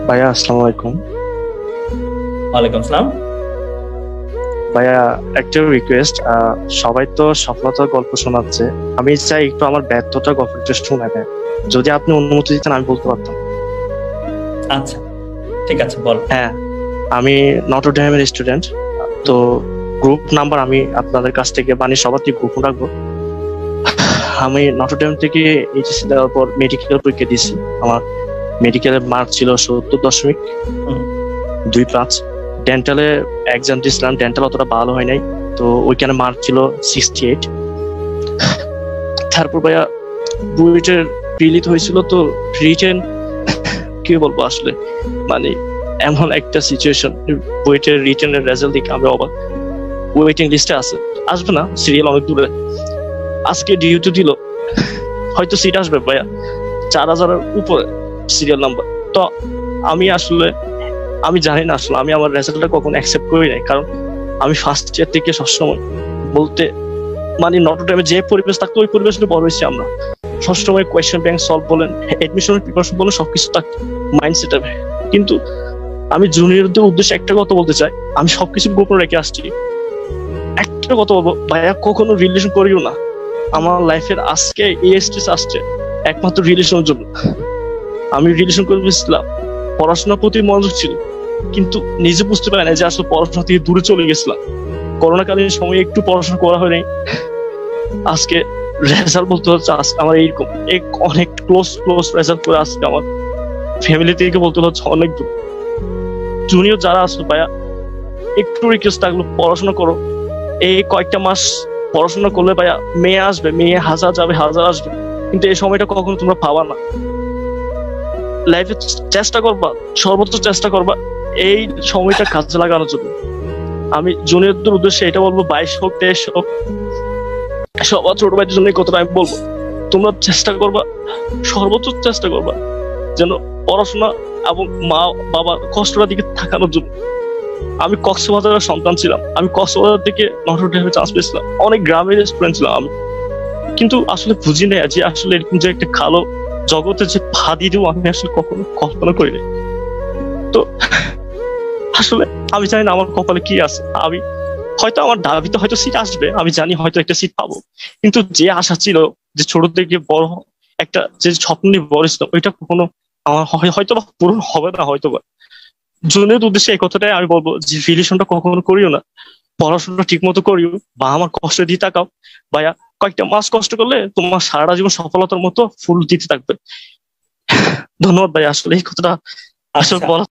ভাইয়া আসসালামু আলাইকুম। ওয়ালাইকুম সালাম। ভাইয়া একটা রিকোয়েস্ট, সবাই তো সফলতার গল্প শোনাচ্ছে, আমি চাই একটু আমার ব্যর্থতার গল্পটা শোনাবেন। যদি আপনি অনুমতি দিতেন আমি বলতে পারতাম। আচ্ছা, ঠিক আছে, বল। হ্যাঁ, আমি নটরডেমের স্টুডেন্ট। তো গ্রুপ নাম্বার আমি আপনাদের কাছ থেকে সবার থেকে গ্রুপ রাখবো। আমি নটরডেম থেকে এইচএসসি দেওয়ার পর মেডিকেল পরীক্ষা দিয়েছি। আমার মেডিকেলের মার্ক ছিল 70.25। ডেন্টালে এক্সাম দিয়েছিলাম, ডেন্টাল অতটা ভালো হয় নাই, তো ওইখানে মার্ক ছিল 68। তারপর ভাইয়া বুয়েটের প্রিলিট হয়েছিল, তো রিটেন কি বলবো আসলে, মানে এমন একটা সিচুয়েশন, বুয়েটের রিটেনের রেজাল্ট দেখে আমি অবাক। ওয়েটিং লিস্টে আছে, আসবে না, সিরিয়াল অনেক দূরে। আজকে ডিউটি দিল, হয়তো সিট আসবে ভাইয়া 4000-এর উপরে সিরিয়াল নাম্বার। তো আমি আসলে আমি জানি না আসলে আমি আমার রেজাল্টটা কখন অ্যাকসেপ্ট করি নাই, কারণ আমি ফার্স্ট ইয়ার থেকে সবসময় বলতে নটরডেমে যে পরিবেশ থাকতো ওই পরিবেশে বড় হয়েছি আমরা। সবসময় কোয়েশ্চেন ব্যাংক সলভ বলেন, এডমিশনের প্রিপারেশন বলেন, সবকিছু থাকতো মাইন্ডসেটে। কিন্তু আমি জুনিয়রদের উদ্দেশ্যে একটা কথা বলতে চাই, আমি সবকিছু গোপন রেখে আসছি। একটা কথা বলবো ভাইয়া, কখনো রিলেশন করিও না। আমার লাইফের আজকে এই স্টেজ আসছে একমাত্র রিলেশনের জন্য। আমি রিলেশন করে বুঝছিলাম, পড়াশোনার প্রতি মনোযোগ ছিল, কিন্তু নিজে বুঝতে পারি না যে আসলে পড়াশোনা থেকে দূরে চলে গেছিলাম। করোনাকালীন সময়ে একটু পড়াশোনা করা হয়নি। আজকে রেজাল্ট বলতে হচ্ছে আজকে আমার এইরকম অনেক ক্লোজ ক্লোজ রেজাল্ট করে আজকে আমার ফ্যামিলি থেকে বলতে হচ্ছে অনেক দূর। জুনিয়র যারা আছে ভাইয়া, একটু রিকোয়েস্ট থাকলো, পড়াশোনা করো। এই কয়েকটা মাস পড়াশোনা করলে ভাইয়া মেয়ে আসবে, মেয়ে হাজার যাবে, হাজার আসবে, কিন্তু এই সময়টা কখনো তোমরা পাবা না। লাইফে চেষ্টা করবা, সর্বোচ্চ চেষ্টা করবা এই সময়টা কাজে লাগানোর জন্য। আমি জুনিয়রদের উদ্দেশ্যে এটা বলবো, 22 হোক 23 হোক, সবার ছোট ভাইদের জন্য এই কথাটা আমি বলবো। তোমরা চেষ্টা করবা, সর্বোচ্চ চেষ্টা করবা যেন পড়াশোনা এবং মা বাবার কষ্টটা দিকে থাকানোর জন্য। আমি কক্সবাজারের সন্তান ছিলাম, আমি কক্সবাজার থেকে নটরডেমে চান্স পেয়েছিলাম, অনেক গ্রামের স্টুডেন্ট ছিলাম আমি, কিন্তু আসলে বুঝি নাই যে আসলে এরকম যে একটা কালো জগতে যে পা দিয়ে দেবো আমি আসলে কখনো কল্পনা করি নাই। তো আসলে আমি জানি না আমার কপালে কি আছে। আমি হয়তো আমার দাবিতে হয়তো সিট আসবে, আমি জানি হয়তো একটা সিট পাবো, কিন্তু যে আশা ছিল যে ছোট থেকে বড় একটা যে স্বপ্ন নিয়ে বড় ছিল, ওইটা কখনো আমার হয়তো বা পূরণ হবে না। হয়তো বা জনের উদ্দেশ্যে এই কথাটাই আমি বলবো যে রিলেশনটা কখনো করিও না, পড়াশোনা ঠিক মতো করিও, বা আমার কষ্ট দিয়ে তাকাও ভাইয়া। কয়েকটা মাস কষ্ট করলে তোমার সারাটা জীবন সফলতার মতো ফুল দিতে থাকবে। ধন্যবাদ ভাই, আসলে এই কথাটা আসলে আচ্ছা, বলা